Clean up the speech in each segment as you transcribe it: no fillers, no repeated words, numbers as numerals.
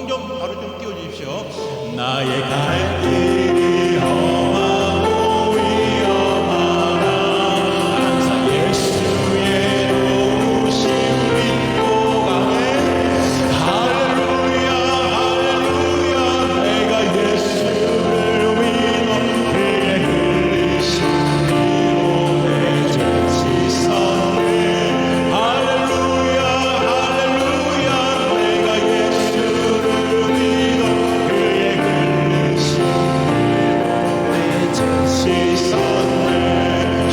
음성 좀 바로 좀 띄워주십시오. 나의 갈 길이 험하고 위험하나 항상 예수의 도우심 믿고 가네. 할렐루야 할렐루야 내가 예수를 믿어 그의 흘리신 피로 내 죄 씻었네. 할렐루야 할렐루야 내가 예수를 믿어 그의 흘리신 피로 내 죄 씻었네.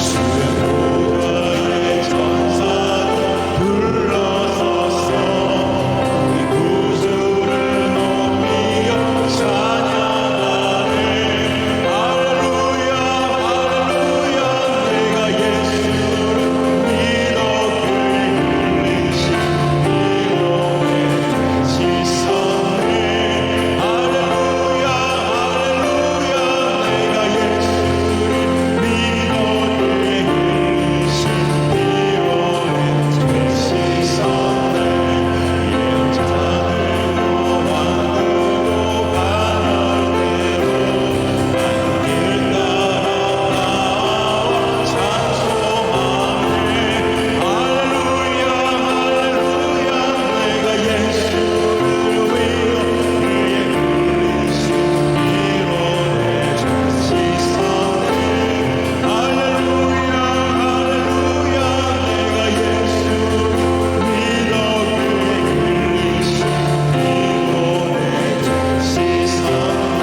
주의 보혈의 전사도 불러서서 우리 구주를 높이어 찬양하네. 할렐루야 할렐루야 내가 예수를 믿어 그의 흘리신 피로 내 죄 씻었네. 할렐루야 할렐루야 내가 예수를 믿어 그의 흘리신 피로 내 죄 씻었네. 예언자들도 만들고 가는 대로 길 따라 나와 찬송하네. 할렐루야 할렐루야 내가 예수를 믿어 그의 흘리신 피로 내 죄 씻었네. 할렐루야 할렐루야 내가 예수를 믿어 그의 흘리신 피로 내 죄 씻었네.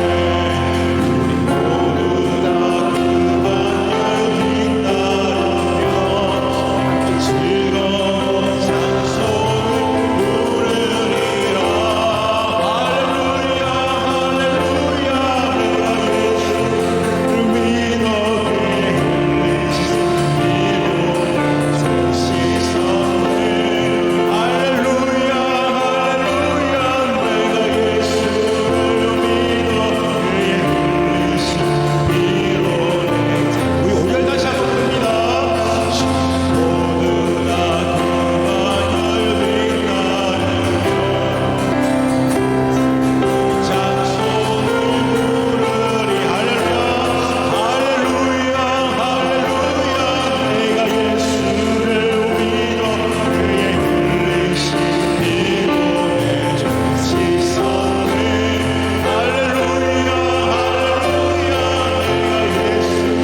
우리 모두 다 그 반열을 따르며 즐거운 찬송을 부르리라. 할렐루야 할렐루야 내가 예수를 믿어 그의 흘리신 피로 내 죄 씻었네. 할렐루야 할렐루야 내가 예수를 믿어 그의 흘리신 피로 내 죄. 우리 오열 다시 한번 부릅니다. 모두 다 그만 열빙하며 찬송을 부르리. 할렐루야 할렐루야 할렐루야 내가 예수를 믿어 그의 흘리신 피로 내 죄 씻었네. 할렐루야 할렐루야 내가 예수를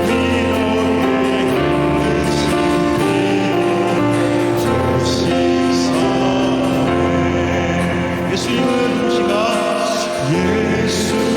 믿어 그의 흘리신 피로 내 죄 씻었네. 예수님은 누구신가? 예수님은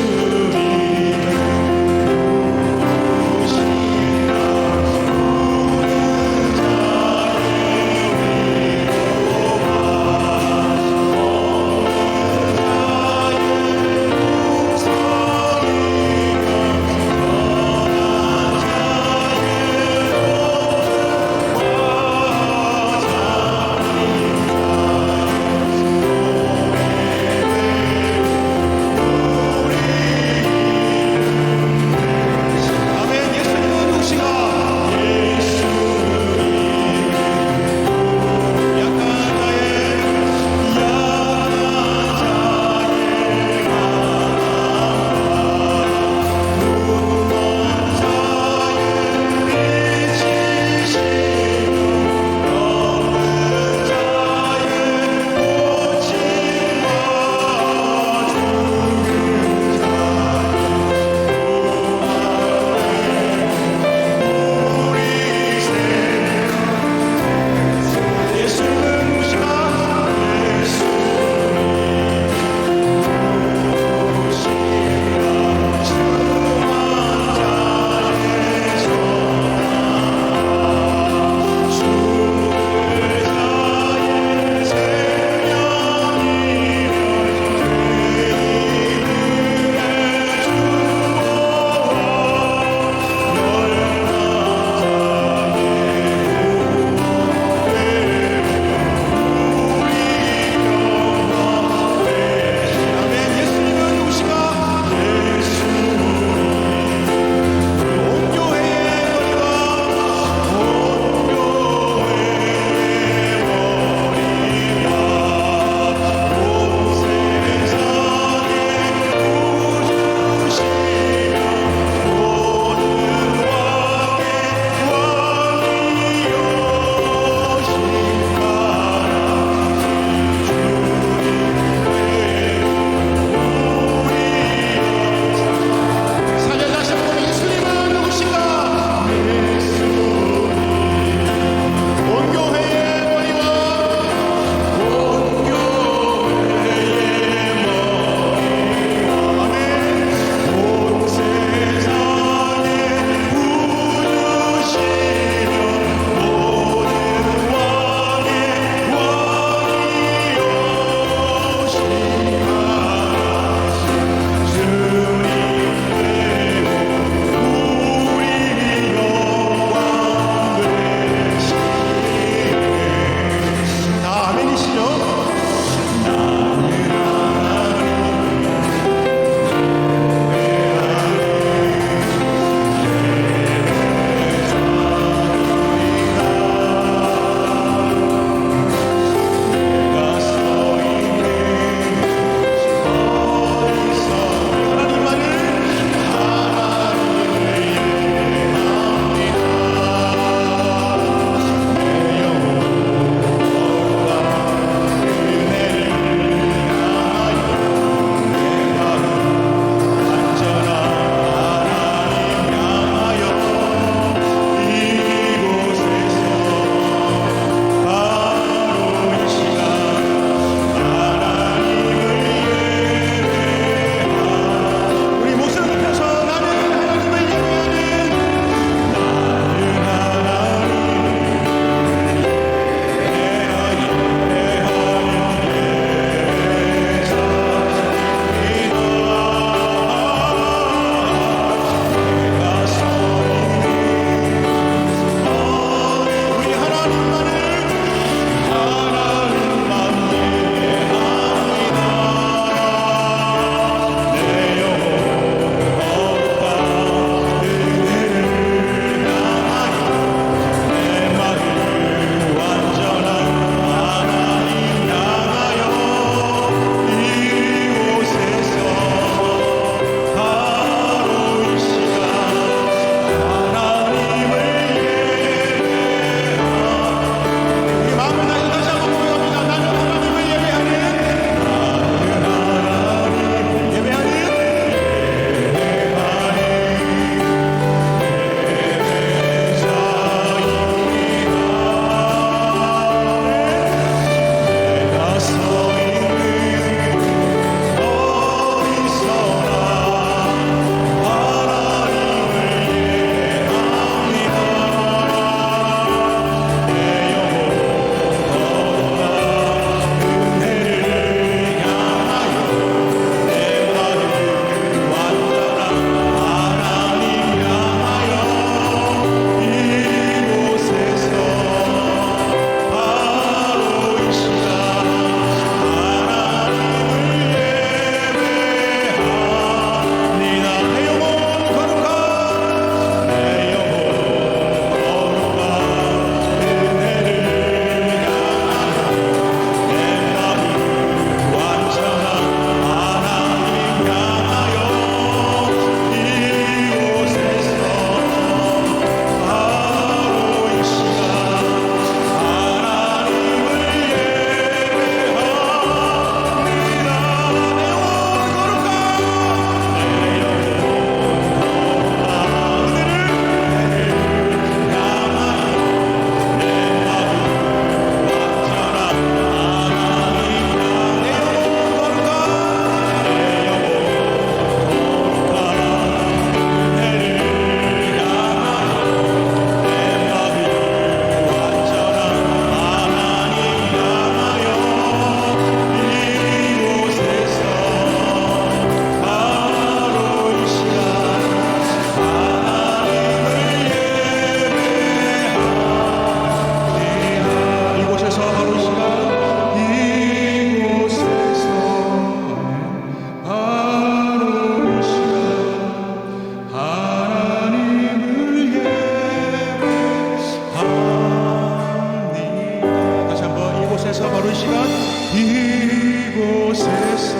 위해서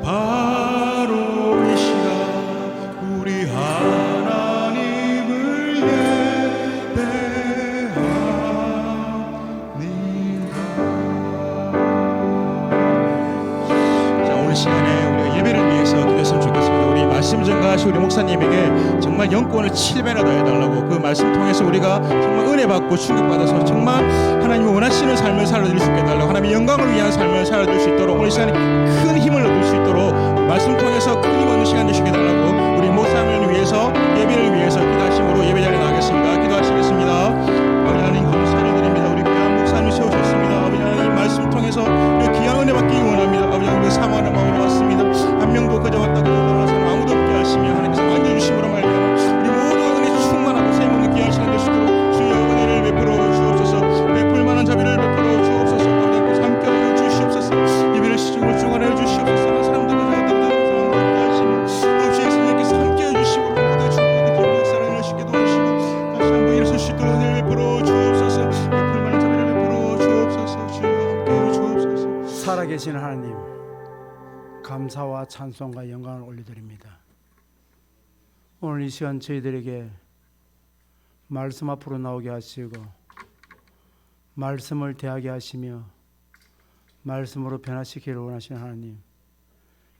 바로 이 시간 우리 하나님을 예배합니다. 자, 오늘 시간에 우리가 예배를 위해서 기도했으면 좋겠습니다. 우리 말씀 전가하신 우리 목사님에게 정말 영권을 7배나 더 해달라고, 그 말씀 통해서 우리가 정말 은혜 받고 충격받아서 정말 하나님이 원하시는 삶을 살아드릴 수 있게 해달라고, 하나님의 영광을 위한 삶을 살아드릴 수 있도록 오늘 시간에 큰 힘을 얻을 수 있도록 말씀 통해서 큰 힘 얻는 시간 되시게 해달라고 우리 목사님을 위해서, 예배를 위해서 기도하심으로 예배 자리에 나가겠습니다. 기도하시겠습니다. 아버지 하나님 감사를 드립니다. 우리 귀한 목사님 세우셨습니다. 아버지 하나님 말씀 통해서 우리 귀한 은혜 받기 원합니다. 아버지 하나님 사모하는 마음으로 왔습니다. 한 명도 그저 왔다 그저 떠나서 아무도 없게 하시며 하나님께서 만져주심으로 말미암아 우리 모두 은혜 충만하고 세모는 귀한 시간 되시도록 주여 은혜를 베풀어 주옵소서. 베풀 만한 자비를 베풀어 주옵소서. 아버지 함께하여 주시옵소서. 예배를 시중으로 중간하여 주시옵소서. 사람들 그저 왔다 그저 함께 하시며 없이 예수님께서 함께하여 주시고 모두 축복의 기쁨 역사를 쉽게 도와주시고 다시 한번 일어설 수 있도록 은혜를 베풀어 주옵소서. 베풀 만한 자비를 베풀어 주옵소서. 주여 함께하여 주옵소서. 살아계신 하나님, 감사와 찬송과 영광을 올려드립니다. 오늘 이 시간 저희들에게 말씀 앞으로 나오게 하시고 말씀을 대하게 하시며 말씀으로 변화시키기를 원하시는 하나님,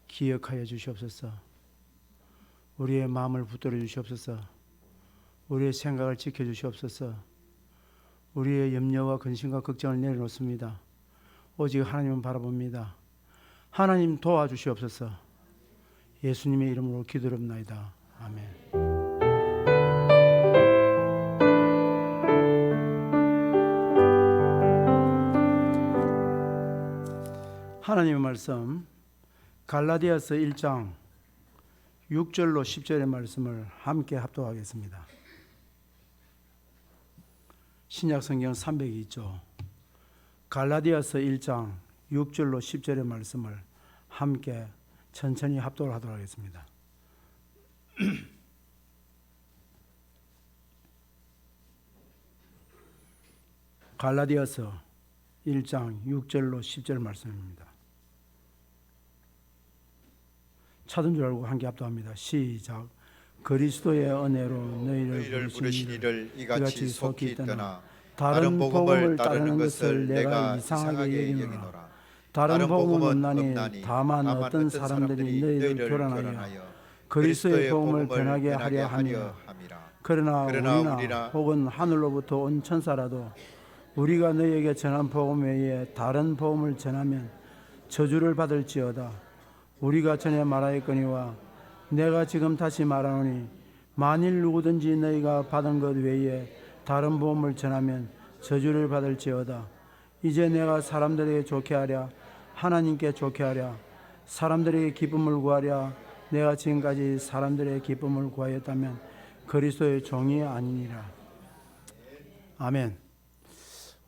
기억하여 주시옵소서. 우리의 마음을 붙들어 주시옵소서. 우리의 생각을 지켜 주시옵소서. 우리의 염려와 근심과 걱정을 내려놓습니다. 오직 하나님은 바라봅니다. 하나님 도와주시옵소서. 예수님의 이름으로 기도합나이다. 아멘. 하나님의 말씀 갈라디아서 1장 6절로 10절의 말씀을 함께 합독하겠습니다. 신약성경 302조 갈라디아서 1장 6절로 10절의 말씀을 함께 천천히 합독을 하도록 하겠습니다. 갈라디아서 1장 6절로 10절 말씀입니다. 찾은 줄 알고 함께 합독합니다. 시작. 그리스도의 은혜로 너희를 부르신 이를 이같이 속히 떠나 다른 복음을 따르는 것을 내가 이상하게 여기노라. 다른 복음은 없나니 다만 어떤 사람들이 너희를 교란하여 그리스도의 복음을 변하게 하려 함이라. 그러나 우리나 혹은 하늘로부터 온 천사라도 우리가 너희에게 전한 복음 외에 다른 복음을 전하면 저주를 받을지어다. 우리가 전에 말하였거니와 내가 지금 다시 말하노니 만일 누구든지 너희가 받은 것 외에 다른 복음을 전하면 저주를 받을지어다. 이제 내가 사람들에게 좋게 하랴 하나님께 좋게 하랴 사람들에게 기쁨을 구하랴 내가 지금까지 사람들의 기쁨을 구하였다면 그리스도의 종이 아니니라. 아멘.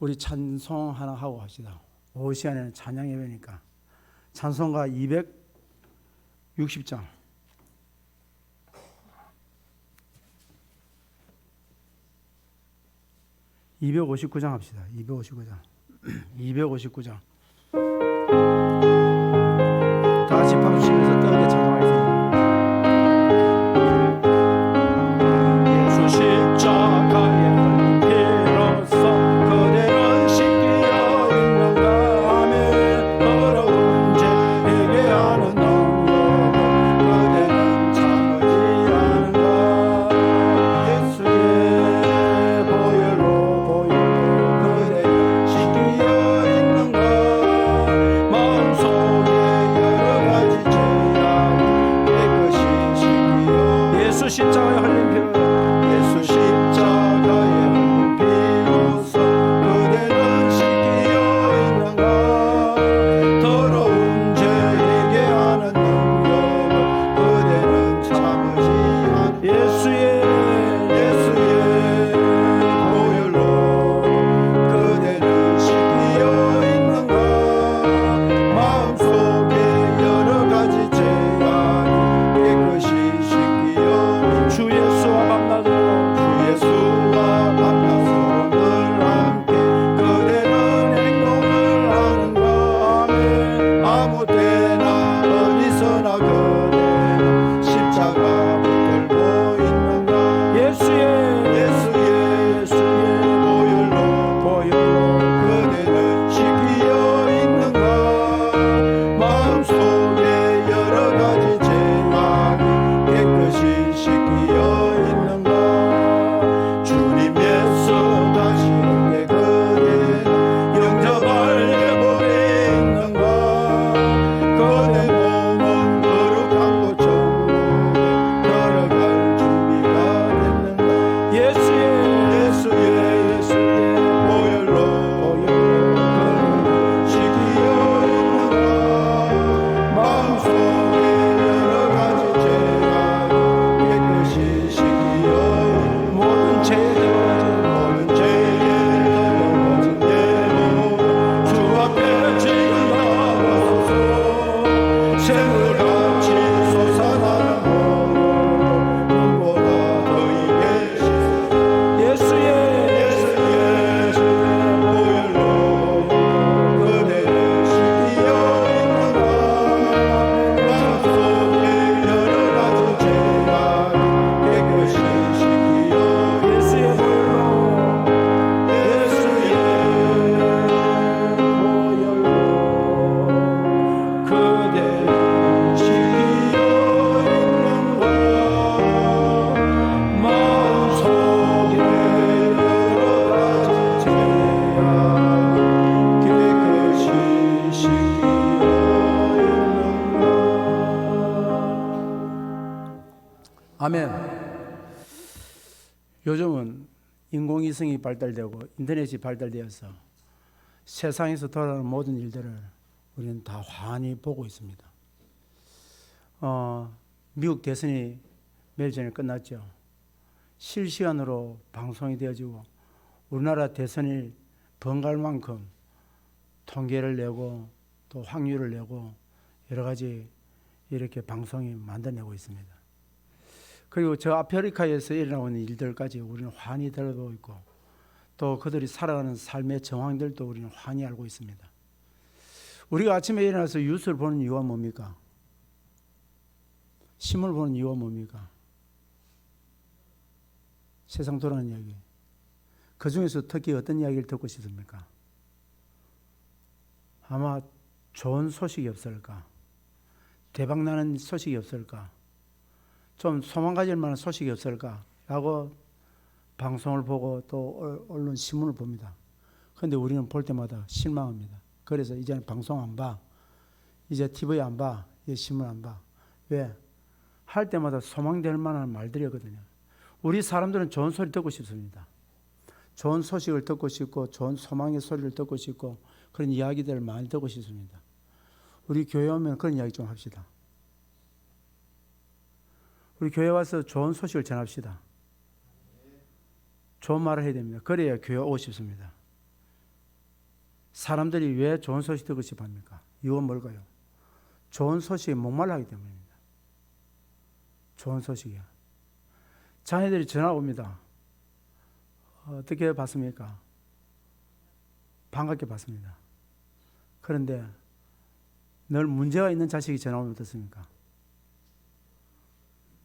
우리 찬송 하나 하고 합시다. 오후 시간에는 찬양 예배니까 찬송가 260장 259장 합시다. 259장 259장 다 같이 박수 치면서 뜨겁게 찬송하겠습니다. 예수 십자가에 달린 피로써 그대는 씻기어 있는가. 아멘. 더러운 죄 회개하는 능력을 그대는 참으지 않은가. 예수의 보혈로 그대는 씻기어 있는가. 샘물같이 솟아나는 복음 눈보다 더히 계시사 예수의 보혈로 그대를 씻기어 있는가 마음속에 여러 가지 죄가 깨끗이 씻기어 예수의 보혈로 그대를 씻기어 있는가 마음속에 여러 가지 죄가 깨끗이 씻기어 있는가. 아멘. 요즘은 인공위성이 발달되고 인터넷이 발달되어서 세상에서 돌아가는 모든 일들을 우리는 다 환히 보고 있습니다. 미국 대선이 며칠 전에 끝났죠. 실시간으로 방송이 되어지고 우리나라 대선이 번갈 만큼 통계를 내고 또 확률을 내고 여러 가지 이렇게 방송이 만들어내고 있습니다. 그리고 저 아프리카에서 일어나는 일들까지 우리는 환히 들어보고 있고 또 그들이 살아가는 삶의 정황들도 우리는 환히 알고 있습니다. 우리가 아침에 일어나서 뉴스를 보는 이유가 뭡니까? 신문을 보는 이유가 뭡니까? 세상 돌아가는 이야기. 그 중에서 특히 어떤 이야기를 듣고 싶습니까? 아마 좋은 소식이 없을까? 대박나는 소식이 없을까? 좀 소망 가질 만한 소식이 없을까? 라고 방송을 보고 또 언론 신문을 봅니다. 그런데 우리는 볼 때마다 실망합니다. 그래서 이제는 방송 안 봐. 이제 TV 안 봐. 이제 신문 안 봐. 왜? 할 때마다 소망될 만한 말들이거든요. 우리 사람들은 좋은 소리 듣고 싶습니다. 좋은 소식을 듣고 싶고 좋은 소망의 소리를 듣고 싶고 그런 이야기들을 많이 듣고 싶습니다. 우리 교회 오면 그런 이야기 좀 합시다. 우리 교회 와서 좋은 소식을 전합시다. 좋은 말을 해야 됩니다. 그래야 교회 오고 싶습니다. 사람들이 왜 좋은 소식 듣고 싶어 합니까? 이유가 뭘까요? 좋은 소식에 목말라하기 때문입니다. 좋은 소식이야. 자녀들이 전화 옵니다. 어떻게 받습니까? 반갑게 받습니다. 그런데 늘 문제가 있는 자식이 전화 오면 어떻습니까?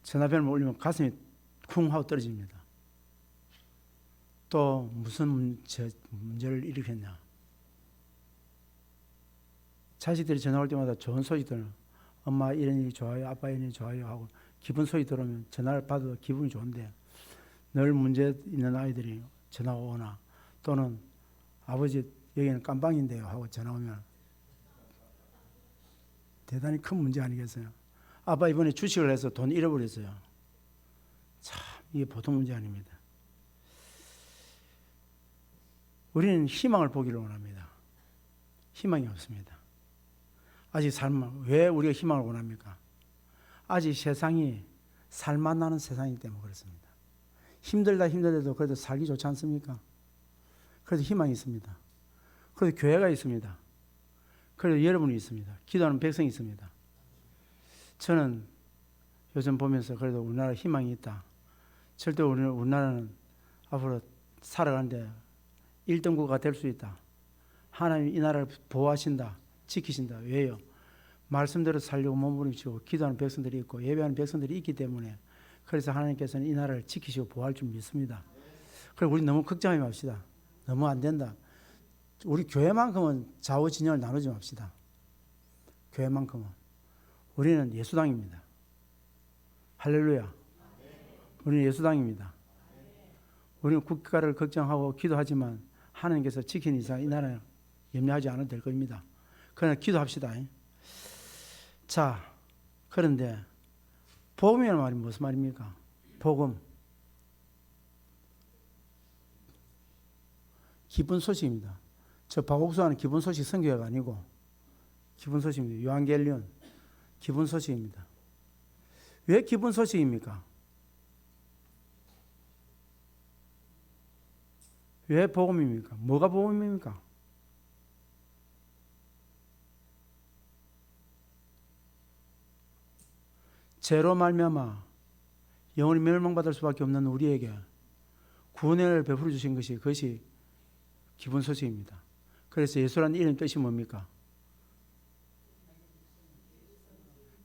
전화벨을 울리면 가슴이 쿵 하고 떨어집니다. 또 무슨 문제를 일으켰냐? 자식들이 전화 올 때마다 좋은 소식 들으면 엄마 이런 일이 좋아요, 아빠 이런 일이 좋아요 하고 기쁜 소식 들으면 전화를 받아도 기분이 좋은데 늘 문제 있는 아이들이 전화 오거나 또는 아버지 여기는 깜빵인데요 하고 전화 오면 대단히 큰 문제 아니겠어요? 아빠 이번에 주식을 해서 돈 잃어버렸어요. 참 이게 보통 문제 아닙니다. 우리는 희망을 보기를 원합니다. 희망이 없습니다. 아직 왜 우리가 희망을 원합니까? 아직 세상이 살만나는 세상이기 때문에 그렇습니다. 힘들더라도 그래도 살기 좋지 않습니까? 그래서 희망이 있습니다. 그래서 교회가 있습니다. 그래서 여러분이 있습니다. 기도하는 백성이 있습니다. 저는 요즘 보면서 그래도 우리나라 희망이 있다. 절대 우리나라는 앞으로 살아가는데 1등국가 될 수 있다. 하나님이 이 나라를 보호하신다. 지키신다. 왜요? 말씀대로 살려고 몸부림치고 기도하는 백성들이 있고 예배하는 백성들이 있기 때문에 그래서 하나님께서는 이 나라를 지키시고 보호할 줄 믿습니다. 그리고 우리 너무 걱정하지 맙시다. 너무 안 된다. 우리 교회만큼은 좌우진영을 나누지 맙시다. 교회만큼은. 우리는 예수당입니다. 할렐루야. 우리는 예수당입니다. 우리는 국가를 걱정하고 기도하지만 하나님께서 지키는 이상 이 나라는 염려하지 않아도 될 겁니다. 그러나 기도합시다. 자, 그런데 복음이라는 말이 무슨 말입니까? 복음. 기쁜 소식입니다. 저 박옥수하는 기쁜 소식 선교회가 아니고 기쁜 소식입니다. 요한겔리온 기쁜 소식입니다. 왜 기쁜 소식입니까? 왜 복음입니까? 뭐가 복음입니까? 죄로 말미암아 영원히 멸망받을 수밖에 없는 우리에게 구원을 베풀어 주신 것이 그것이 기쁜 소식입니다. 그래서 예수라는 이름 뜻이 뭡니까?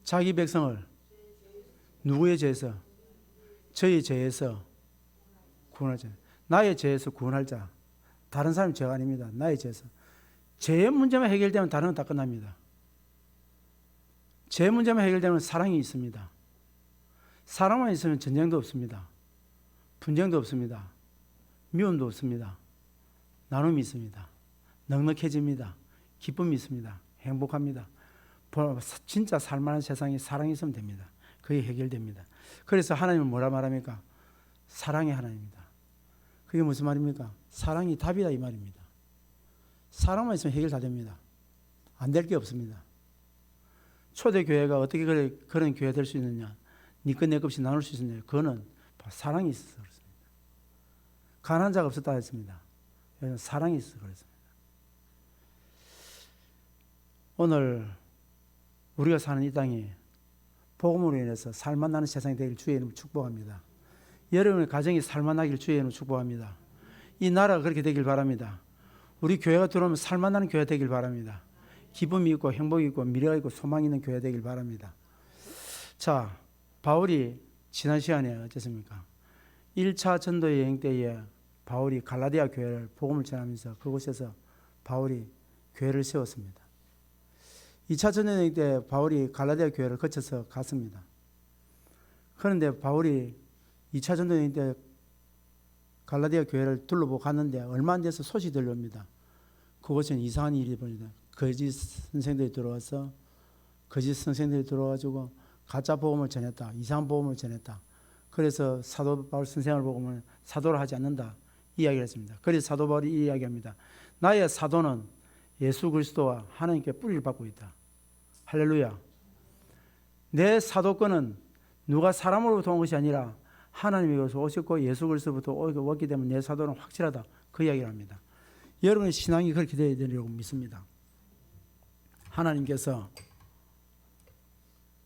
자기 백성을 누구의 죄에서? 저의 죄에서 구원할 자. 나의 죄에서 구원할 자. 다른 사람 죄가 아닙니다. 나의 죄에서. 죄의 문제만 해결되면 다른 건 다 끝납니다. 죄 문제만 해결되면 사랑이 있습니다. 사랑만 있으면 전쟁도 없습니다. 분쟁도 없습니다. 미움도 없습니다. 나눔이 있습니다. 넉넉해집니다. 기쁨이 있습니다. 행복합니다. 진짜 살만한 세상에 사랑이 있으면 됩니다. 그게 해결됩니다. 그래서 하나님은 뭐라 말합니까? 사랑의 하나님입니다. 그게 무슨 말입니까? 사랑이 답이다 이 말입니다. 사랑만 있으면 해결 다 됩니다. 안 될 게 없습니다. 초대교회가 어떻게 그런 교회 될 수 있느냐? 네 것 내 것 없이 나눌 수 있느냐? 그거는 사랑이 있어서 그렇습니다. 가난한 자가 없었다 했습니다. 사랑이 있어서 그렇습니다. 오늘 우리가 사는 이 땅이 복음으로 인해서 살만나는 세상이 되길 주의 이름으로 축복합니다. 여러분의 가정이 살만나길 주의 이름으로 축복합니다. 이 나라가 그렇게 되길 바랍니다. 우리 교회가 들어오면 살만나는 교회 되길 바랍니다. 기쁨이 있고 행복이 있고 미래가 있고 소망이 있는 교회 되길 바랍니다. 자, 바울이 지난 시간에 어쨌습니까? 1차 전도 여행 때에 바울이 갈라디아 교회를 복음을 전하면서 그곳에서 바울이 교회를 세웠습니다. 2차 전도 여행 때 바울이 갈라디아 교회를 거쳐서 갔습니다. 그런데 바울이 2차 전도 여행 때 갈라디아 교회를 둘러보고 갔는데 얼마 안 돼서 소식이 들려옵니다. 그곳은 이상한 일이 벌어집니다. 거짓 선생들이 들어와서 거짓 선생들이 들어와가지고 가짜 복음을 전했다. 이상한 복음을 전했다. 그래서 사도 바울 선생을 보고 사도를 하지 않는다. 이야기를 했습니다. 그래서 사도 바울이 이 이야기합니다. 나의 사도는 예수 그리스도와 하나님께 뿌리를 받고 있다. 할렐루야. 내 사도권은 누가 사람으로부터 온 것이 아니라 하나님에게서 오셨고 예수 그리스도부터 왔기 때문에 내 사도는 확실하다. 그 이야기를 합니다. 여러분의 신앙이 그렇게 되어야 되리라고 믿습니다. 하나님께서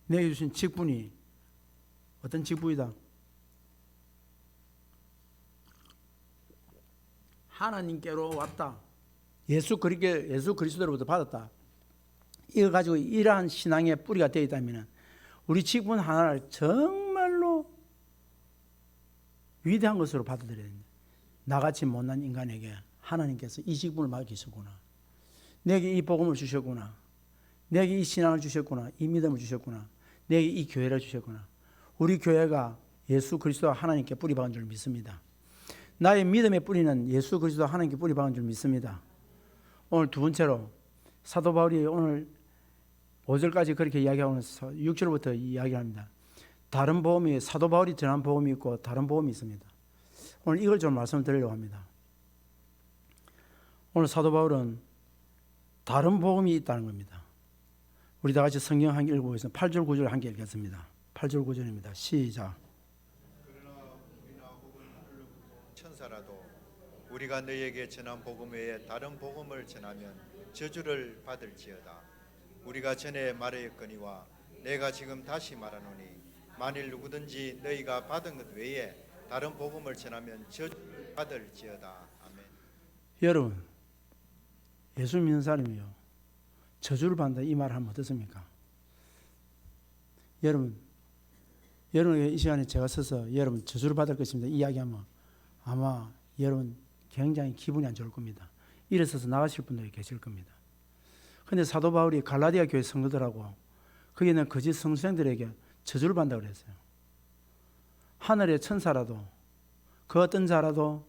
내게 주신 직분이 어떤 직분이다? 하나님께로 왔다. 예수 그리스도로부터 받았다. 이거 가지고 이러한 신앙의 뿌리가 되어 있다면 우리 직분 하나를 정말로 위대한 것으로 받아들여야 됩니다. 나같이 못난 인간에게 하나님께서 이 직분을 맡기셨구나. 내게 이 복음을 주셨구나. 내게 이 신앙을 주셨구나. 이 믿음을 주셨구나. 내게 이 교회를 주셨구나. 우리 교회가 예수 그리스도와 하나님께 뿌리 박은 줄 믿습니다. 나의 믿음의 뿌리는 예수 그리스도와 하나님께 뿌리 박은 줄 믿습니다. 오늘 두 번째로 사도 바울이 오늘 5절까지 그렇게 이야기하면서 6절부터 이야기합니다. 다른 복음이 사도 바울이 전한 복음이 있고 다른 복음이 있습니다. 오늘 이걸 좀 말씀드리려고 합니다. 오늘 사도 바울은 다른 복음이 있다는 겁니다. 우리 다 같이 성경 한 개 읽어보겠습니다. 8절 9절 한 개 읽겠습니다. 8절 9절입니다. 시작. 그러나 우리나 혹은 천사라도 우리가 너희에게 전한 복음 외에 다른 복음을 전하면 저주를 받을지어다. 우리가 전에 말하였거니와 내가 지금 다시 말하노니 만일 누구든지 너희가 받은 것 외에 다른 복음을 전하면 저주를 받을지어다. 아멘. 여러분, 예수 믿는 사람이요 저주를 받는다 이 말을 하면 어떻습니까? 여러분 이 시간에 제가 서서 여러분 저주를 받을 것입니다 이야기하면 아마 여러분 굉장히 기분이 안 좋을 겁니다. 일어서서 나가실 분들이 계실 겁니다. 그런데 사도 바울이 갈라디아 교회 성도들하고 거기 있는 거짓 성수생들에게 저주를 받는다고 그랬어요. 하늘의 천사라도 그 어떤 자라도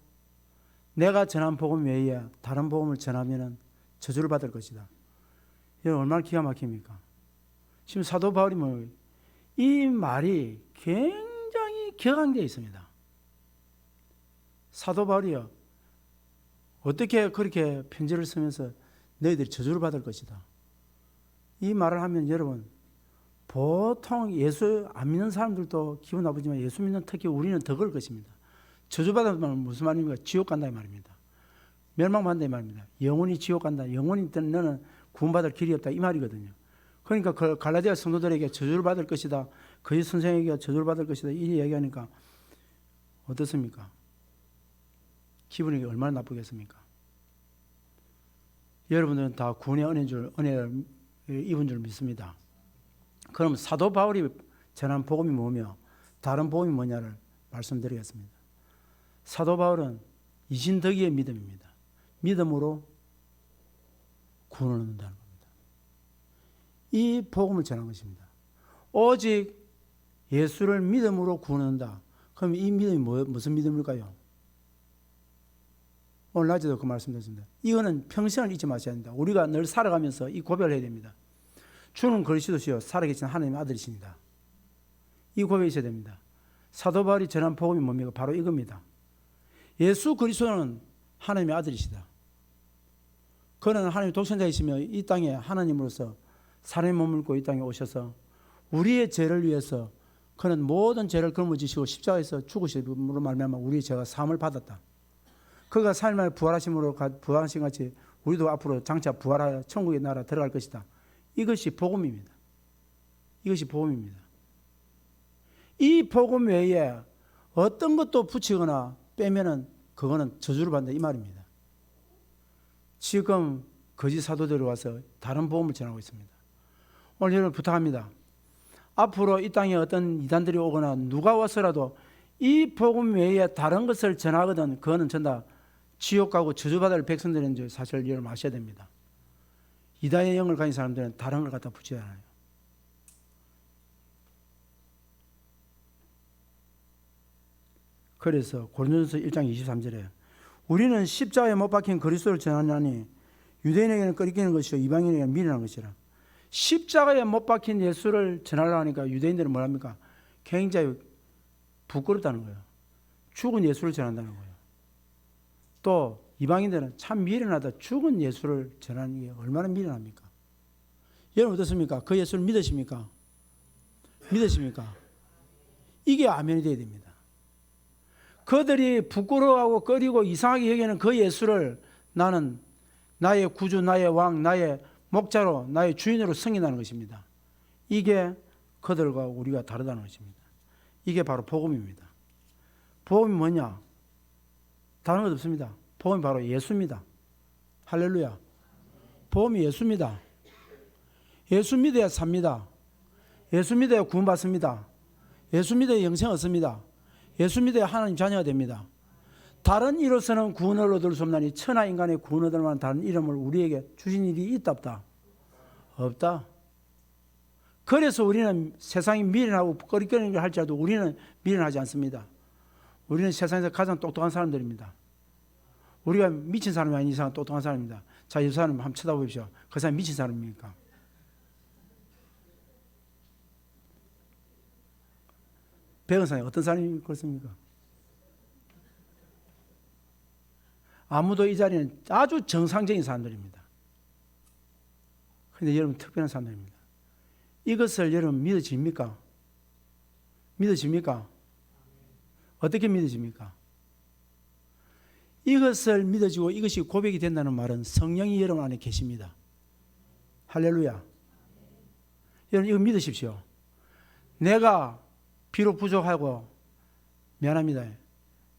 내가 전한 복음 외에 다른 복음을 전하면 저주를 받을 것이다. 여러분 얼마나 기가 막힙니까? 지금 사도 바울이 이 말이 굉장히 격앙되어 있습니다. 사도 바울이요 어떻게 그렇게 편지를 쓰면서 너희들이 저주를 받을 것이다. 이 말을 하면 여러분 보통 예수 안 믿는 사람들도 기분 나쁘지만 예수 믿는 특히 우리는 더 그럴 것입니다. 저주받는 말은 무슨 말입니까? 지옥 간다 이 말입니다. 멸망받는다 이 말입니다. 영원히 지옥 간다. 영원히 너는 구원받을 길이 없다 이 말이거든요. 그러니까 그 갈라디아 성도들에게 저주를 받을 것이다. 거짓 선생에게 저주를 받을 것이다. 이 얘기하니까 어떻습니까? 기분이 얼마나 나쁘겠습니까? 여러분들은 다 구원의 은혜를 입은 줄 믿습니다. 그럼 사도 바울이 전한 복음이 뭐며 다른 복음이 뭐냐를 말씀드리겠습니다. 사도 바울은 이신덕이의 믿음입니다. 믿음으로 구원을 얻는다는 겁니다. 이 복음을 전한 것입니다. 오직 예수를 믿음으로 구원을 얻는다. 그럼 이 믿음이 무슨 믿음일까요? 오늘 낮에도 그 말씀드렸습니다. 이거는 평생을 잊지 마셔야 합니다. 우리가 늘 살아가면서 이 고백을 해야 됩니다. 주는 그리스도시요 살아계신 하나님의 아들이십니다. 이 고백이 있어야 됩니다. 사도 바울이 전한 복음이 뭡니까? 바로 이겁니다. 예수 그리스도는 하나님의 아들이시다. 그는 하나님의 독생자이시며 이 땅에 하나님으로서 사람의 몸을 입고 이 땅에 오셔서 우리의 죄를 위해서 그는 모든 죄를 걸머지시고 십자가에서 죽으심으로 말미암아 우리의 죄가 사함을 받았다. 그가 3일 만에 부활하신 같이 우리도 앞으로 장차 부활하여 천국의 나라 들어갈 것이다. 이것이 복음입니다. 이것이 복음입니다. 이 복음 외에 어떤 것도 붙이거나 빼면은 그거는 저주를 받는다 이 말입니다. 지금 거짓 사도들이 와서 다른 복음을 전하고 있습니다. 오늘 여러분 부탁합니다. 앞으로 이 땅에 어떤 이단들이 오거나 누가 와서라도 이 복음 외에 다른 것을 전하거든 그거는 전다 지옥 가고 저주받을 백성들인 줄 사실 여러분 아셔야 됩니다. 이단의 영을 가진 사람들은 다른 걸 갖다 붙여야 해요. 그래서 고린도전서 1장 23절에 우리는 십자가에 못 박힌 그리스도를 전하나니 유대인에게는 꺼리끼는 것이요 이방인에게는 미련한 것이라. 십자가에 못 박힌 예수를 전하려고 하니까 유대인들은 뭐랍니까? 굉장히 부끄럽다는 거예요. 죽은 예수를 전한다는 거예요. 또 이방인들은 참 미련하다. 죽은 예수를 전하는 게 얼마나 미련합니까? 여러분 어떻습니까? 그 예수를 믿으십니까? 믿으십니까? 이게 아멘이 되어야 됩니다. 그들이 부끄러워하고 꺼리고 이상하게 여기는 그 예수를 나는 나의 구주, 나의 왕, 나의 목자로, 나의 주인으로 승인하는 것입니다. 이게 그들과 우리가 다르다는 것입니다. 이게 바로 복음입니다. 복음이 뭐냐? 다른 것 없습니다. 복음이 바로 예수입니다. 할렐루야. 복음이 예수입니다. 예수 믿어야 삽니다. 예수 믿어야 구원받습니다. 예수 믿어야 영생 얻습니다. 예수 믿어야 하나님 자녀가 됩니다. 다른 이로서는 구원을 얻을 수 없나니 천하 인간의 구원 얻을 만한 다른 이름을 우리에게 주신 일이 있다 없다? 없다. 그래서 우리는 세상이 미련하고 꺼리끼는 걸 할지라도 우리는 미련하지 않습니다. 우리는 세상에서 가장 똑똑한 사람들입니다. 우리가 미친 사람이 아닌 이상은 똑똑한 사람입니다. 자, 이 사람 한번 쳐다보십시오. 그 사람이 미친 사람입니까? 배운 사람이 어떤 사람이 그렇습니까? 아무도 이 자리는 아주 정상적인 사람들입니다. 그런데 여러분 특별한 사람들입니다. 이것을 여러분 믿어집니까? 믿어집니까? 어떻게 믿어집니까? 이것을 믿어지고 이것이 고백이 된다는 말은 성령이 여러분 안에 계십니다. 할렐루야. 여러분 이거 믿으십시오. 내가 비록 부족하고 미안합니다.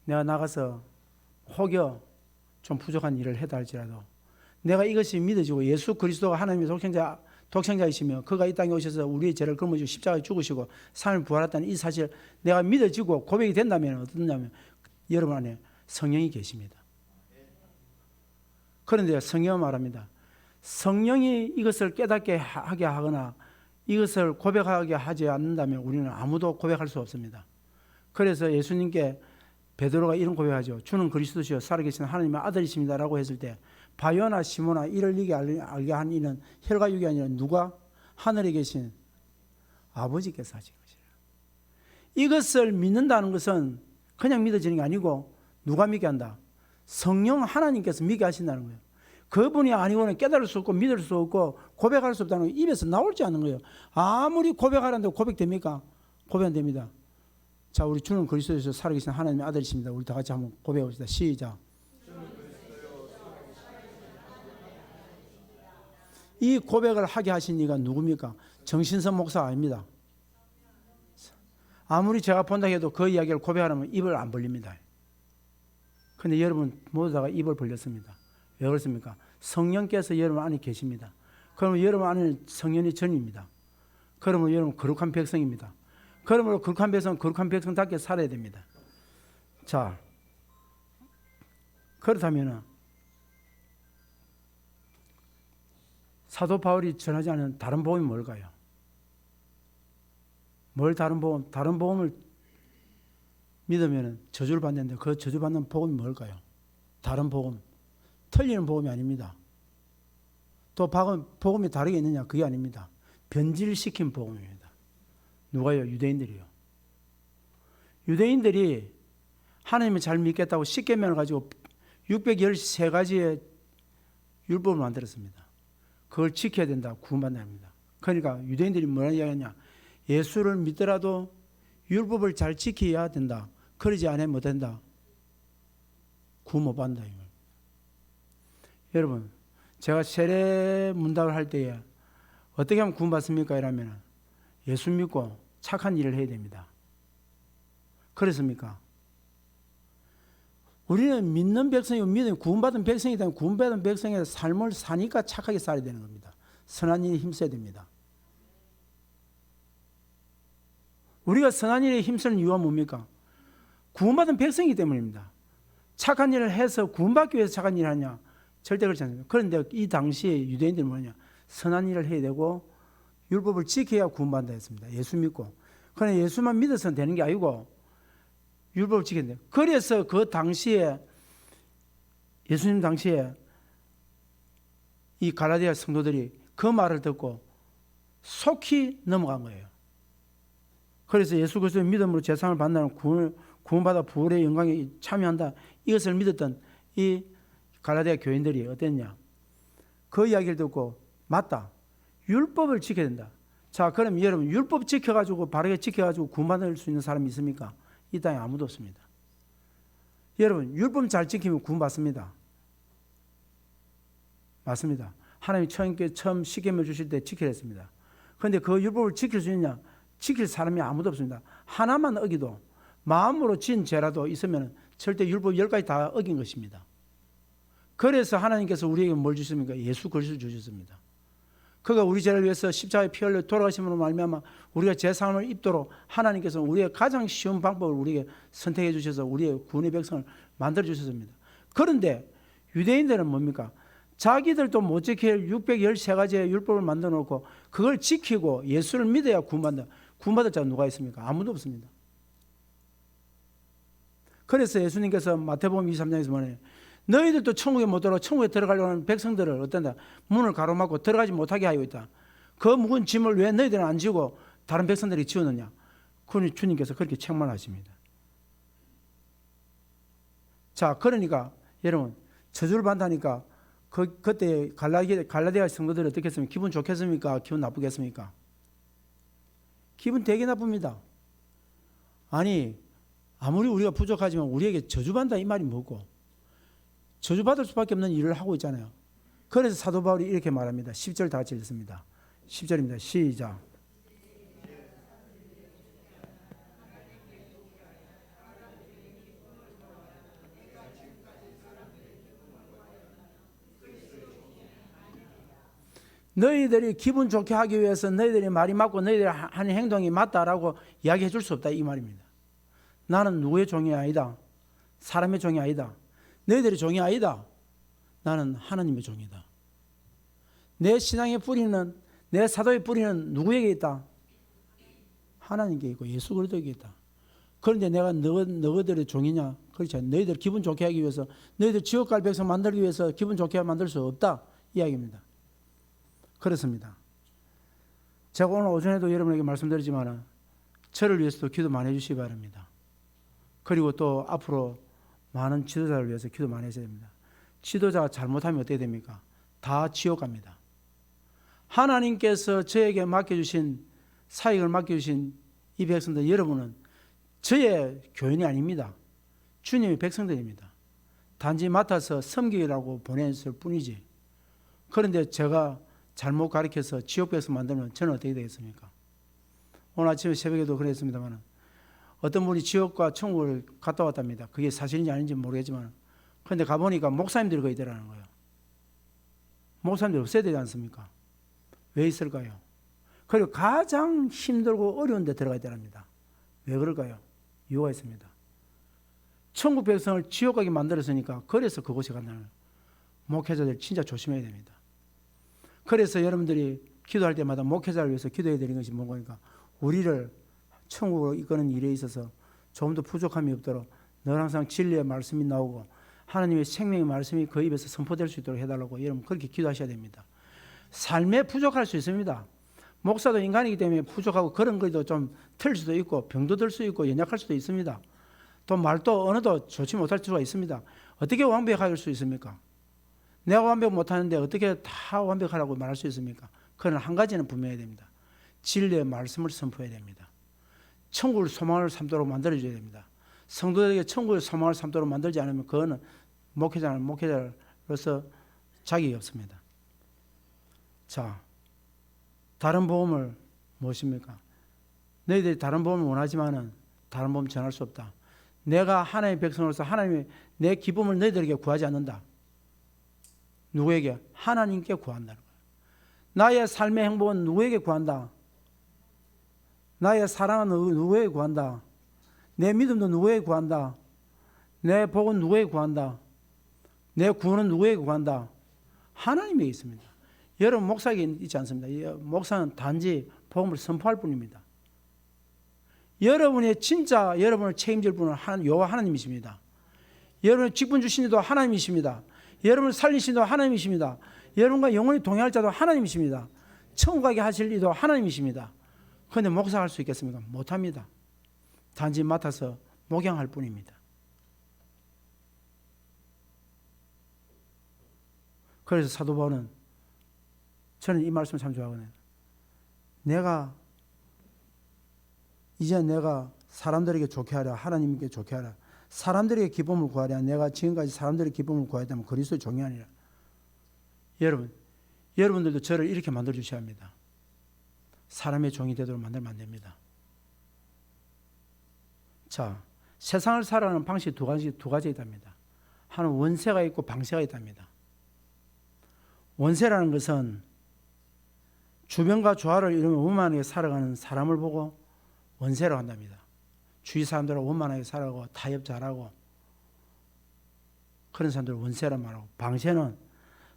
내가 나가서 혹여 좀 부족한 일을 해다 할지라도 내가 이것이 믿어지고 예수 그리스도가 하나님의 독생자이시며 그가 이 땅에 오셔서 우리의 죄를 걸머지고 십자가에 죽으시고 3일 부활했다는 이 사실 내가 믿어지고 고백이 된다면 어떠냐면 여러분 안에 성령이 계십니다. 그런데 성경은 말합니다. 성령이 이것을 깨닫게 하게 하거나 이것을 고백하게 하지 않는다면 우리는 아무도 고백할 수 없습니다. 그래서 예수님께 베드로가 이런 고백하죠. 주는 그리스도시요 살아계신 하나님의 아들이십니다라고 했을 때 바요나 시모나 이를 이게 알게 한 이는 혈과 육이 아니라 누가? 하늘에 계신 아버지께서 하신 것이라. 이것을 믿는다는 것은 그냥 믿어지는 게 아니고 누가 믿게 한다? 성령 하나님께서 믿게 하신다는 거예요. 그분이 아니고는 깨달을 수 없고 믿을 수 없고 고백할 수 없다는 거 입에서 나올지 않는 거예요. 아무리 고백하라는데 고백됩니까? 고백 안 됩니다. 자, 우리 주는 그리스도에서 살아계신 하나님의 아들이십니다. 우리 다 같이 한번 고백해 봅시다. 시작. 이 고백을 하게 하신 이가 누굽니까? 정신선 목사 아닙니다. 아무리 제가 본다 해도 그 이야기를 고백하면 입을 안 벌립니다. 그런데 여러분 모두 다가 입을 벌렸습니다. 왜 그렇습니까? 성령께서 여러분 안에 계십니다. 그러면 여러분 안에 성령이 전입니다. 그러면 여러분 거룩한 백성입니다. 그러므로 거룩한 백성은 거룩한 백성답게 살아야 됩니다. 자, 그렇다면 사도 바울이 전하지 않은 다른 복음이 뭘까요? 뭘 다른 복음? 다른 복음을 믿으면 저주를 받는데 그 저주받는 복음이 뭘까요? 다른 복음. 틀리는 복음이 아닙니다. 또 복음이 다르게 있느냐? 그게 아닙니다. 변질시킨 복음입니다. 누가요? 유대인들이요. 유대인들이 하나님을 잘 믿겠다고 십계명을 가지고 613가지의 율법을 만들었습니다. 그걸 지켜야 된다. 구원받는답니다. 그러니까 유대인들이 뭐라 이야기하냐? 예수를 믿더라도 율법을 잘 지켜야 된다. 그러지 않으면 뭐 된다? 구원 못 받는다. 여러분, 제가 세례 문답을 할 때에 어떻게 하면 구원 받습니까? 이러면 예수 믿고 착한 일을 해야 됩니다. 그렇습니까? 우리는 믿는 백성이고 믿는 구원받은 백성이다. 구원받은 백성의 삶을 사니까 착하게 살아야 되는 겁니다. 선한 일에 힘써야 됩니다. 우리가 선한 일에 힘쓰는 이유가 뭡니까? 구원받은 백성이기 때문입니다. 착한 일을 해서 구원받기 위해서 착한 일을 하냐? 절대 그렇지 않습니다. 그런데 이 당시에 유대인들은 뭐냐? 선한 일을 해야 되고 율법을 지켜야 구원받는다 했습니다. 예수 믿고. 그러나 예수만 믿어서는 되는 게 아니고 율법을 지켜야 돼요. 그래서 그 당시에 예수님 당시에 이 갈라디아 성도들이 그 말을 듣고 속히 넘어간 거예요. 그래서 예수 그리스도의 믿음으로 죄상을 받는 구원받아 부활의 영광에 참여한다. 이것을 믿었던 이 갈라디아 교인들이 어땠냐? 그 이야기를 듣고 맞다. 율법을 지켜야 된다. 자, 그럼 여러분 율법 지켜가지고 바르게 지켜가지고 구원받을 수 있는 사람이 있습니까? 이 땅에 아무도 없습니다. 여러분 율법 잘 지키면 구원받습니다. 맞습니다. 하나님이 처음 십계명 주실 때 지키라 했습니다. 그런데 그 율법을 지킬 수 있냐? 지킬 사람이 아무도 없습니다. 하나만 어기도 마음으로 진 죄라도 있으면 절대 율법 10가지 다 어긴 것입니다. 그래서 하나님께서 우리에게 뭘 주십니까? 예수 그리스도를 주셨습니다. 그가 우리 죄를 위해서 십자가에 피 흘려 돌아가심으로 말미암아 우리가 죄사함을 입도록 하나님께서 우리의 가장 쉬운 방법을 우리에게 선택해 주셔서 우리의 구원의 백성을 만들어 주셨습니다. 그런데 유대인들은 뭡니까? 자기들도 못 지킬 613가지의 율법을 만들어 놓고 그걸 지키고 예수를 믿어야 구원받는다. 구원받을 자가 누가 있습니까? 아무도 없습니다. 그래서 예수님께서 마태복음 23장에서 뭐냐? 너희들도 천국에 못 들어가 천국에 들어가려고 하는 백성들을 어떤다? 문을 가로막고 들어가지 못하게 하고 있다. 그 무거운 짐을 왜 너희들은 안 지고 다른 백성들이 지우느냐? 그러니 주님께서 그렇게 책망하십니다. 자, 그러니까 여러분 저주를 받다니까 그때 갈라디아 성도들이 어떻게 했습니까? 기분 좋겠습니까? 기분 나쁘겠습니까? 기분 되게 나쁩니다. 아니 아무리 우리가 부족하지만 우리에게 저주받는다 이 말이 뭐고? 저주받을 수밖에 없는 일을 하고 있잖아요. 그래서 사도 바울이 이렇게 말합니다. 10절 다 같이 읽습니다. 10절입니다. 시작. 너희들이 기분 좋게 하기 위해서 너희들이 말이 맞고 너희들이 하는 행동이 맞다라고 이야기해 줄 수 없다 이 말입니다. 나는 누구의 종이 아니다. 사람의 종이 아니다. 너희들의 종이 아니다. 나는 하나님의 종이다. 내 신앙의 뿌리는 내 사도의 뿌리는 누구에게 있다? 하나님께 있고 예수 그리스도에게 있다. 그런데 내가 너희들의 종이냐? 그렇지 않아. 너희들 기분 좋게 하기 위해서 너희들 지옥 갈 백성 만들기 위해서 기분 좋게 만들 수 없다 이야기입니다. 그렇습니다. 제가 오늘 오전에도 여러분에게 말씀드리지만 저를 위해서도 기도 많이 해주시기 바랍니다. 그리고 또 앞으로 많은 지도자를 위해서 기도 많이 해야 됩니다. 지도자가 잘못하면 어떻게 됩니까? 다 지옥 갑니다. 하나님께서 저에게 맡겨주신 사역을 맡겨주신 이 백성들 여러분은 저의 교인이 아닙니다. 주님의 백성들입니다. 단지 맡아서 섬기라고 보냈을 뿐이지. 그런데 제가 잘못 가르쳐서 지옥 백성 만들면 저는 어떻게 되겠습니까? 오늘 아침에 새벽에도 그랬습니다만 어떤 분이 지옥과 천국을 갔다 왔답니다. 그게 사실인지 아닌지 모르겠지만 그런데 가보니까 목사님들이 거기 있더라는 거예요. 목사님들이 없어야 되지 않습니까? 왜 있을까요? 그리고 가장 힘들고 어려운 데 들어가야 됩니다. 왜 그럴까요? 이유가 있습니다. 천국 백성을 지옥 가게 만들었으니까 그래서 그곳에 간다는 거예요. 목회자들 진짜 조심해야 됩니다. 그래서 여러분들이 기도할 때마다 목회자를 위해서 기도해야 되는 것이 뭔가 우리를 천국으로 이끄는 일에 있어서 조금 더 부족함이 없도록 늘 항상 진리의 말씀이 나오고 하나님의 생명의 말씀이 그 입에서 선포될 수 있도록 해달라고 여러분 그렇게 기도하셔야 됩니다. 삶에 부족할 수 있습니다. 목사도 인간이기 때문에 부족하고 그런 것도 좀 틀릴 수도 있고 병도 들 수 있고 연약할 수도 있습니다. 또 말도 언어도 좋지 못할 수가 있습니다. 어떻게 완벽할 수 있습니까? 내가 완벽 못하는데 어떻게 다 완벽하라고 말할 수 있습니까? 그러나 한 가지는 분명해야 됩니다. 진리의 말씀을 선포해야 됩니다. 천국을 소망을 삼도록 만들어줘야 됩니다. 성도들에게 천국의 소망을 삼도록 만들지 않으면 그거는 목회자로서 자격이 없습니다. 자, 다른 복음을 무엇입니까? 너희들이 다른 복음을 원하지만은 다른 복음 전할 수 없다. 내가 하나님의 백성으로서 하나님의 내 기쁨을 너희들에게 구하지 않는다. 누구에게? 하나님께 구한다는 거예요. 나의 삶의 행복은 누구에게 구한다? 나의 사랑은 누구에게 구한다? 내 믿음도 누구에게 구한다? 내 복은 누구에게 구한다? 내 구원은 누구에게 구한다? 하나님에게 있습니다. 여러분 목사에게 있지 않습니다. 목사는 단지 복음을 선포할 뿐입니다. 여러분의 진짜 여러분을 책임질 분은 여호와 하나님이십니다. 여러분의 직분 주신 이도 하나님이십니다. 여러분을 살리신 이도 하나님이십니다. 여러분과 영원히 동행할 자도 하나님이십니다. 천국 가게 하실 이도 하나님이십니다. 그런데 목사할 수 있겠습니까? 못합니다. 단지 맡아서 목양할 뿐입니다. 그래서 사도 바울은 저는 이 말씀을 참 좋아하거든요. 이제 내가 사람들에게 좋게 하랴 하나님께 좋게 하랴 사람들에게 기쁨을 구하랴 내가 지금까지 사람들의 기쁨을 구하였다면 그리스도의 종이 아니라. 여러분들도 저를 이렇게 만들어 주셔야 합니다. 사람의 종이 되도록 만들면 안 됩니다. 자, 세상을 살아가는 방식이 두 가지 있답니다. 하나는 원세가 있고 방세가 있답니다. 원세라는 것은 주변과 조화를 이루며 원만하게 살아가는 사람을 보고 원세라고 한답니다. 주위 사람들하고 원만하게 살아가고 타협 잘하고 그런 사람들을 원세란 말하고, 방세는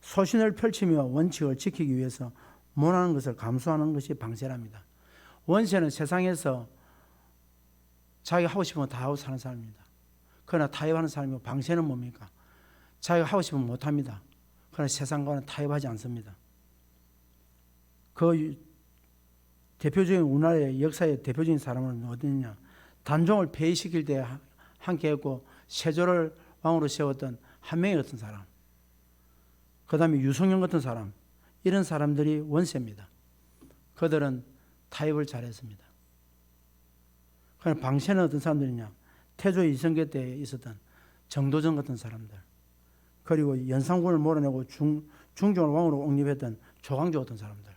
소신을 펼치며 원칙을 지키기 위해서 못하는 것을 감수하는 것이 방세랍니다. 원세는 세상에서 자기가 하고 싶은 거 다 하고 사는 사람입니다. 그러나 타협하는 사람이고, 방세는 뭡니까? 자기가 하고 싶으면 못합니다. 그러나 세상과는 타협하지 않습니다. 그 대표적인 우리나라의 역사의 대표적인 사람은 어디냐? 단종을 폐위시킬 때 함께했고 세조를 왕으로 세웠던 한명희 같은 사람, 그 다음에 유성룡 같은 사람, 이런 사람들이 원세입니다. 그들은 타협을 잘했습니다. 그러나 방세는 어떤 사람들이냐? 태조 이성계 때 있었던 정도전 같은 사람들, 그리고 연산군을 몰아내고 중종을 왕으로 옹립했던 조광조 같은 사람들.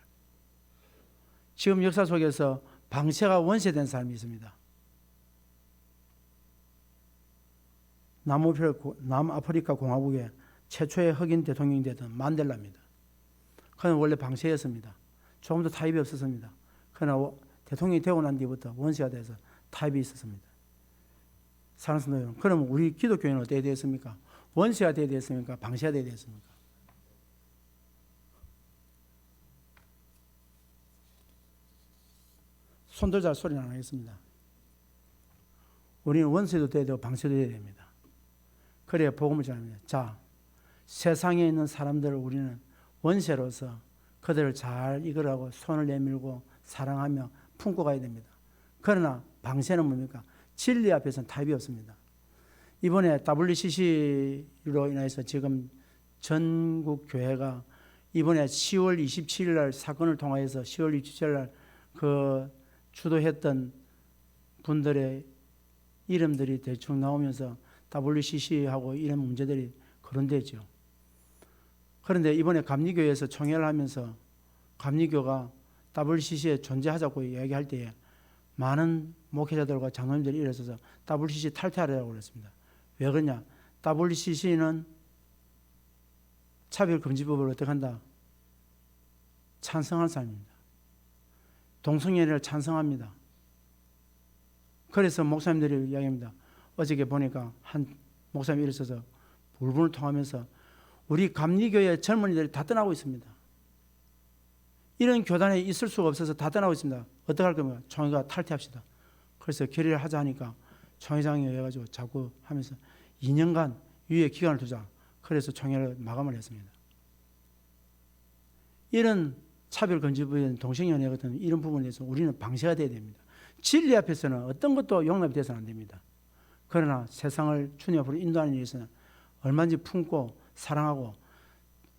지금 역사 속에서 방세가 원세된 사람이 있습니다. 남아프리카 공화국의 최초의 흑인 대통령이 되던 만델라입니다. 그는 원래 방세였습니다. 조금 더 타협이 없었습니다. 그러나 대통령이 되고 난 뒤부터 원세가 돼서 타협이 있었습니다. 사랑하는 성도 여러분, 그럼 우리 기독교인은 어떻게 되었습니까? 원세가 되어야 되었습니까? 방세가 되어야 되었습니까? 손들자 소리는 안 하겠습니다. 우리는 원세도 되어야 되고 방세도 되어야 됩니다. 그래야 복음을 전합니다. 자, 세상에 있는 사람들을 우리는 원세로서 그들을 잘 이끌어가고 손을 내밀고 사랑하며 품고 가야 됩니다. 그러나 방세는 뭡니까? 진리 앞에서는 타협이 없습니다. 이번에 WCC로 인해서 지금 전국 교회가 이번에 10월 27일 날 사건을 통해서 10월 27일 날 그 주도했던 분들의 이름들이 대충 나오면서 WCC하고 이런 문제들이 거론되죠. 그런데 이번에 감리교회에서 총회를 하면서 감리교가 WCC에 존재하자고 이야기할 때에 많은 목회자들과 장로님들이 일어서서 WCC 탈퇴하라고 그랬습니다. 왜 그러냐? WCC는 차별금지법을 어떻게 한다? 찬성한 사람입니다. 동성연애를 찬성합니다. 그래서 목사님들이 이야기합니다. 어저께 보니까 한 목사님이 일어서서 불분을 통하면서 우리 감리교의 젊은이들이 다 떠나고 있습니다. 이런 교단에 있을 수가 없어서 다 떠나고 있습니다. 어떻게 할 겁니까? 총회가 탈퇴합시다. 그래서 결의를 하자 하니까 총회장이 해가지고 자꾸 하면서 2년간 유예 기간을 두자. 그래서 총회를 마감을 했습니다. 이런 차별금지법인 동성연애 같은 이런 부분에 대해서 우리는 방치가 돼야 됩니다. 진리 앞에서는 어떤 것도 용납이 돼서는 안 됩니다. 그러나 세상을 주님 앞으로 인도하는 일에서는 얼마든지 품고 사랑하고,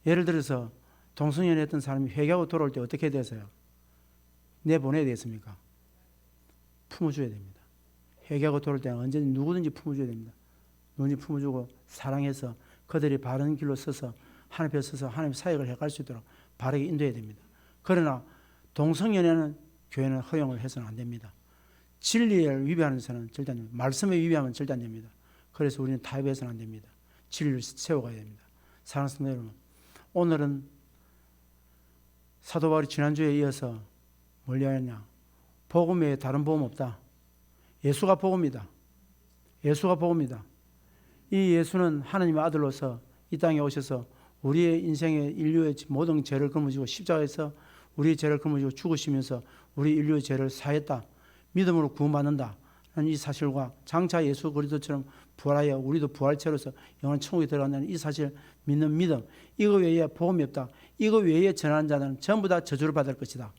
예를 들어서 동성연애 했던 사람이 회개하고 돌아올 때 어떻게 돼서요? 내보내야 되겠습니까? 품어줘야 됩니다. 회개하고 돌아올 때는 언제든지 누구든지 품어줘야 됩니다. 누구든지 품어주고 사랑해서 그들이 바른 길로 서서 하나님 앞에 서서 하나님 사역을 해갈 수 있도록 바르게 인도해야 됩니다. 그러나 동성연애는 교회는 허용을 해서는 안 됩니다. 진리를 위배하는 것은 절대 안 됩니다. 말씀에 위배하면 절대 안 됩니다. 그래서 우리는 타협해서는 안 됩니다. 진리를 세워가야 됩니다. 사랑하는 성도 여러분, 오늘은 사도 바울이 지난주에 이어서 뭘 이야기했냐? 복음 외에 다른 복음 없다. 예수가 복음이다. 예수가 복음이다. 이 예수는 하나님의 아들로서 이 땅에 오셔서 우리의 인생의 인류의 모든 죄를 거머쥐고 십자가에서 우리의 죄를 거머쥐고 죽으시면서 우리 인류의 죄를 사했다. 믿음으로 구원받는다. 라는 이 사실과 장차 예수 그리스도처럼 부활하여 우리도 부활체로서 영원한 천국에 들어간다는 이 사실 믿는 믿음, 이거 외에 복음이 없다. 이거 외에 전하는 자들은 전부 다 저주를 받을 것이다.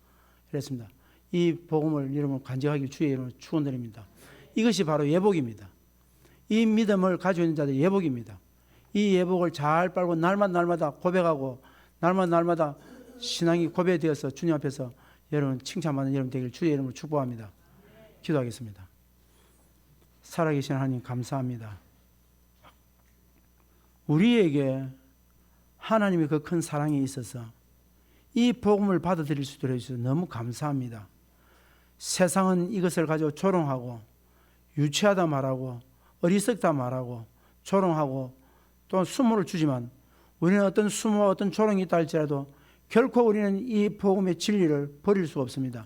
그랬습니다. 이 복음을 여러분 간직하기 주의 이름으로 축원드립니다. 이것이 바로 예복입니다. 이 믿음을 가지고 있는 자들의 예복입니다. 이 예복을 잘 빨고 날마다 고백하고 날마다 신앙이 고백되어서 주님 앞에서 여러분 칭찬받는 여러분 되길 주의 이름으로 축복합니다. 기도하겠습니다. 살아계신 하나님 감사합니다. 우리에게 하나님의 그 큰 사랑이 있어서 이 복음을 받아들일 수 있도록 해주셔서 너무 감사합니다. 세상은 이것을 가지고 조롱하고 유치하다 말하고 어리석다 말하고 조롱하고 또 수모를 주지만 우리는 어떤 수모와 어떤 조롱이 있다 할지라도 결코 우리는 이 복음의 진리를 버릴 수가 없습니다.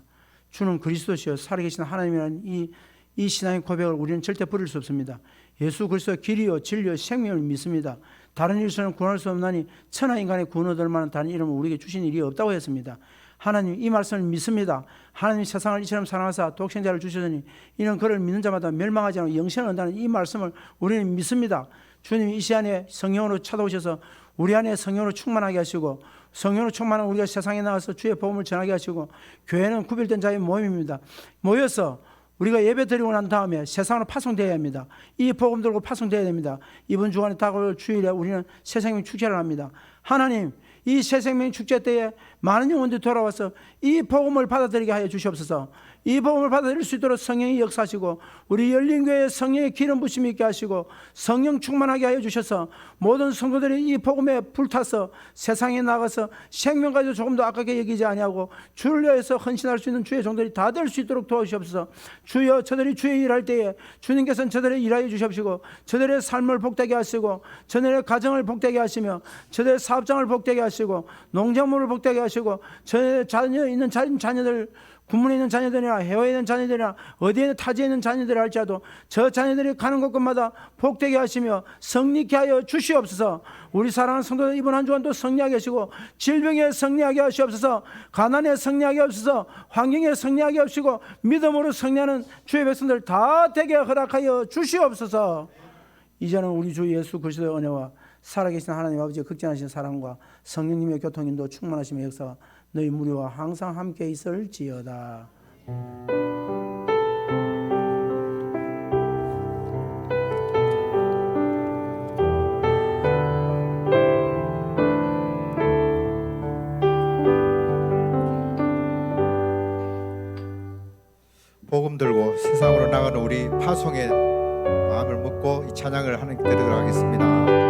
주는 그리스도시여 살아계신 하나님이라는 이 신앙의 고백을 우리는 절대 버릴 수 없습니다. 예수 그리스도 길이요 진리요 생명을 믿습니다. 다른 일서는 구원할 수 없나니 천하 인간의 구원 얻을 만한 다른 이름을 우리에게 주신 일이 없다고 했습니다. 하나님 이 말씀을 믿습니다. 하나님 세상을 이처럼 사랑하사 독생자를 주셨으니 이는 그를 믿는 자마다 멸망하지 않고 영생을 얻는다는 이 말씀을 우리는 믿습니다. 주님 이 시간에 성령으로 찾아오셔서 우리 안에 성령으로 충만하게 하시고 성령으로 충만한 우리가 세상에 나와서 주의 복음을 전하게 하시고 교회는 구별된 자의 모임입니다. 모여서 우리가 예배 드리고 난 다음에 세상으로 파송되어야 합니다. 이 복음 들고 파송되어야 됩니다. 이번 주간에 다가올 주일에 우리는 새생명 축제를 합니다. 하나님 이 새생명 축제 때에 많은 영혼들이 돌아와서 이 복음을 받아들이게 하여 주시옵소서. 이 복음을 받아들일 수 있도록 성령이 역사하시고 우리 열린교회에 성령의 기름 부심이 있게 하시고 성령 충만하게 하여 주셔서 모든 성도들이 이 복음에 불타서 세상에 나가서 생명 가지고 조금 더 아깝게 여기지 아니하고 주를 위해서 헌신할 수 있는 주의 종들이 다 될 수 있도록 도와주시옵소서. 주여 저들이 주의 일할 때에 주님께서는 저들의 일하여 주시옵시고 저들의 삶을 복되게 하시고 저들의 가정을 복되게 하시며 저들의 사업장을 복되게 하시고 농작물을 복되게 하시고 저의 자녀 있는 자녀들 군문에 있는 자녀들이나 해외에 있는 자녀들이나 어디에 타지에 있는 자녀들이 할지라도 저 자녀들이 가는 곳곳마다 복되게 하시며 성리케 하여 주시옵소서. 우리 사랑하는 성도들 이번 한 주간도 승리하게 하시고 질병에 승리하게 하시옵소서. 가난에 승리하게 하옵소서. 환경에 승리하게 하시고 믿음으로 승리하는 주의 백성들 다 되게 허락하여 주시옵소서. 이제는 우리 주 예수 그리스도의 은혜와 살아계신 하나님 아버지의 극진하신 사랑과 성령님의 교통인도 충만하심의 역사가 너희 무리와 항상 함께 있을지어다. 복음 들고 세상으로 나가는 우리 파송의 마음을 먹고 이 찬양을 하는 데 들어가겠습니다.